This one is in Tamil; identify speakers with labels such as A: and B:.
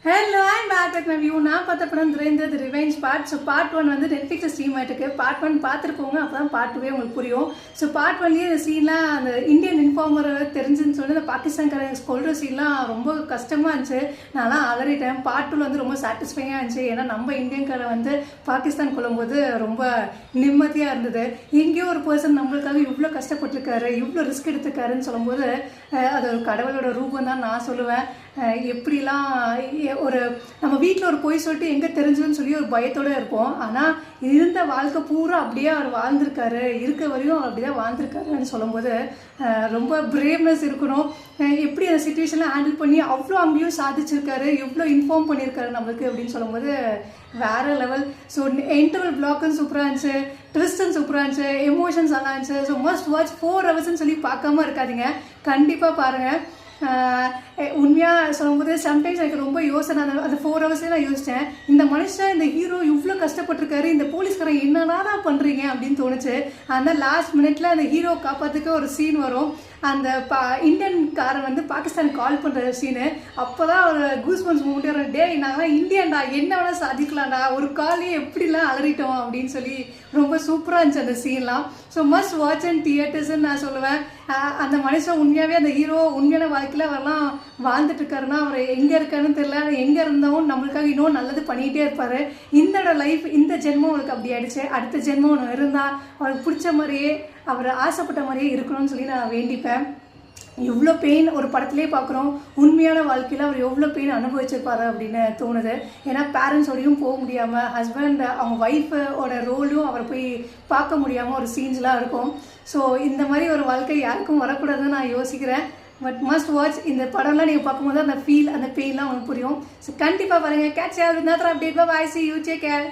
A: Hello I'm back with my view. நான் பார்த்த படம் Dhurandhar the revenge part. So part 1 வந்து நெட்ஃப்ளிக்ஸில் ஸ்ட்ரீம் ஆகிட்டு பார்ட் 1 பார்த்துருக்கோங்க, அப்போ தான் பார்ட் 2 உங்களுக்கு புரியும். ஸோ பார்ட் 1லேயே இந்த சீன்லாம் அந்த இந்தியன் இன்ஃபார்மர் தெரிஞ்சுன்னு சொல்லி அந்த பாகிஸ்தான்காரங்க கொள்கிற சீன்லாம் ரொம்ப கஷ்டமாக இருந்துச்சு. நான்லாம் அலறிட்டேன். பார்ட் 2 வந்து ரொம்ப சாட்டிஸ்ஃபையாக இருந்துச்சு. ஏன்னா நம்ம இந்தியன்காரை வந்து பாகிஸ்தான் கொள்ளும்போது ரொம்ப நிம்மதியாக இருந்தது. எங்கேயோ ஒரு பர்சன் நம்மளுக்காக இவ்வளோ கஷ்டப்பட்டுருக்காரு, இவ்வளோ ரிஸ்க் எடுத்துக்காருன்னு சொல்லும்போது அது ஒரு கடவுளோட ரூபம் தான் நான் சொல்லுவேன். எப்படிலாம் ஒரு நம்ம வீட்டில் ஒரு பொய் சொல்லிட்டு எங்கே தெரிஞ்சுன்னு சொல்லி ஒரு பயத்தோடு இருப்போம். ஆனால் இருந்த வாழ்க்கை பூரா அப்படியே அவர் வாழ்ந்திருக்காரு, இருக்க வரையும் அவர் அப்படி தான் வாழ்ந்திருக்காருன்னு சொல்லும்போது ரொம்ப பிரேவ்னஸ் இருக்கணும். எப்படி அந்த சுச்சுவேஷனில் ஹேண்டில் பண்ணி அவ்வளோ அங்கேயும் சாதிச்சிருக்காரு, எவ்வளோ இன்ஃபார்ம் பண்ணியிருக்காரு நம்மளுக்கு அப்படின்னு சொல்லும்போது வேறு லெவல். ஸோ இன்டர்வல் பிளாக்குன்னு சூப்பராக இருந்துச்சு, ட்விஸ்டன் சூப்பராக இருந்துச்சு, எமோஷன்ஸ் நல்லா இருந்துச்சு. So must watch. 4 ஹவர்ஸ்ன்னு சொல்லி பார்க்காம இருக்காதிங்க, கண்டிப்பாக பாருங்கள். உண்மையாக சொல்லும்போது சம்டைம்ஸ் எனக்கு ரொம்ப யோசனை, அந்த 4 ஹவர்ஸ்லேயே நான் யோசித்தேன், இந்த மனுஷன் இந்த ஹீரோ இவ்வளோ கஷ்டப்பட்டிருக்காரு, இந்த போலீஸ்காரன் என்னன்னா பண்ணுறீங்க அப்படின்னு தோணுச்சு. அந்த லாஸ்ட் மினிட்ல அந்த ஹீரோ காப்பாற்றுக்க ஒரு சீன் வரும். அந்த இந்தியன்காரன் வந்து பாகிஸ்தான் கால் பண்ணுற சீனு, அப்போ தான் ஒரு கூஸ்பன்ஸ் மூமெண்ட் வரும். டே நாங்களாம் இந்தியன்டா, என்ன வேணால் சாதிக்கலாம்டா, ஒரு காலையே எப்படிலாம் அலறிட்டோம் அப்படின்னு சொல்லி ரொம்ப சூப்பராக இருந்துச்சு அந்த சீன்லாம். ஸோ மஸ்ட் வாட்ச் அண்ட் தியேட்டர்ஸ்ன்னு நான் சொல்லுவேன். அந்த மனுஷன் உண்மையாகவே அந்த ஹீரோ உண்மையான வாழ்க்கையில் அவரெல்லாம் வாழ்ந்துட்டு இருக்காருன்னா அவர் எங்கே இருக்காருன்னு தெரியல. எங்கே இருந்தாலும் நம்மளுக்காக இன்னும் நல்லது பண்ணிகிட்டே இருப்பார். இந்த லைஃப் இந்த ஜென்மம் அவருக்கு அப்படி ஆயிடுச்சு. அடுத்த ஜென்மம் ஒன்று இருந்தால் அவருக்கு பிடிச்ச மாதிரியே அவர் ஆசைப்பட்ட மாதிரியே இருக்கணும்னு சொல்லி நான் வேண்டிப்பேன். எவ்வளோ பெயின் ஒரு படத்துலேயே பார்க்குறோம், உண்மையான வாழ்க்கையில் அவர் எவ்வளோ பெயின் அனுபவிச்சிருப்பாரு அப்படின்னு தோணுது. ஏன்னா பேரண்ட்ஸோடையும் போக முடியாமல், ஹஸ்பண்ட் அவங்க ஒய்ஃபோட ரோலும் அவரை போய் பார்க்க முடியாமல் ஒரு சீன்ஸ்லாம் இருக்கும். ஸோ இந்த மாதிரி ஒரு வாழ்க்கை யாருக்கும் வரக்கூடாதுன்னு நான் யோசிக்கிறேன். But must watch. இந்த படம்லாம் நீங்கள் பார்க்கும்போது அந்த ஃபீல், அந்த பெயின்லாம் உங்களுக்கு புரியும். ஸோ கண்டிப்பாக பாருங்கள். Catch you with another update. Bye bye. See you. Take care.